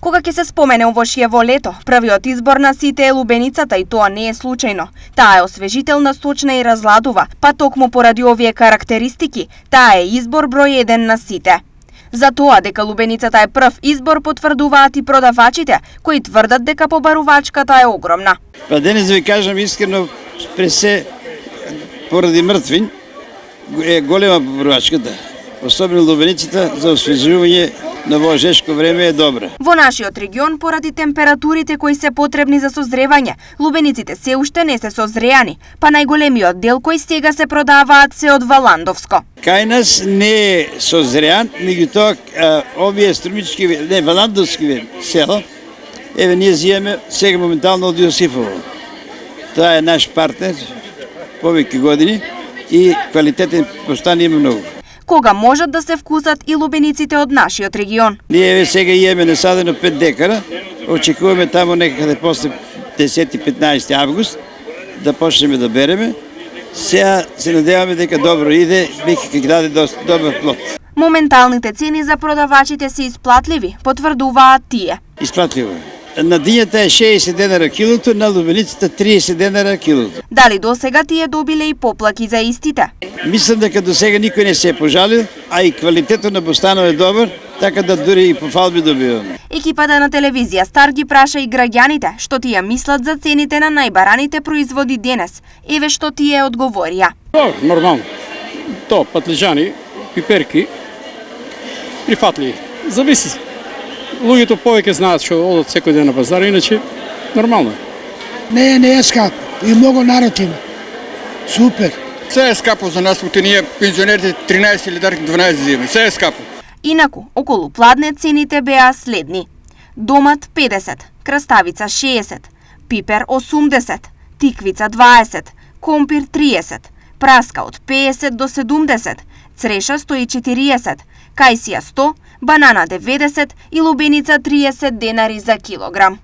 Кога ќе се спомене овошјево лето, првиот избор на сите е лубеницата и тоа не е случајно. Таа е освежителна, сочна и разладува, па токму поради овие карактеристики, таа е избор број 1 на сите. За тоа дека лубеницата е прв избор потврдуваат и продавачите, кои тврдат дека побарувачката е огромна. Па денес ви кажам искрено, през се поради мртвин е голема побарувачката. Особено лубеницата за освежување на во жешко време е добра. Во нашиот регион, поради температурите кои се потребни за созревање, лубениците се уште не се созреани, па најголемиот дел кои сега се продаваат се од Валандовско. Кај нас не е созреан, меѓутоа овие струмички, не, Валандовски села, еве ние зиеме сега моментално од Јосифово. Тоа е наш партнер повеќе години и квалитетен постан има многу. Кога можат да се вкусат и лубениците од нашиот регион. Ние сега имаме насадено 5 декара, очекуваме тамо некаде после 10-15 август да почнеме да береме. Сега се надеваме дека добро иде, веќе ќе даде добар плод. Моменталните цени за продавачите се исплатливи, потврдуваат тие. Исплатливо е. На дињата е 60 денара килото, на лубеницата 30 денара килото. Дали досега тие добиле и поплаки за истите? Мислам дека до сега никој не се е пожалил, а и квалитетот на бостанот е добар, така да дури и пофалби добиваме. Екипата на телевизија Стар ги праша и граѓаните што тие мислат за цените на најбараните производи денес. Еве што тие одговорија. Нормално. Патлижани, пиперки, прифатливи. Зависи. Луѓето повеќе знаат што одат секој ден на пазар, иначе нормално е. Не е скапо и многу народ има. Супер. Се е скапо за нас, като ние пензионерите 13 или 12 зиме. Се е скапо. Инаку, околу Пладне цените беа следни. Домат 50, краставица 60, пипер 80, тиквица 20, компир 30, праска од 50 до 70, цреша 140, кајсија 100, банана 90 и лубеница 30 денари за килограм.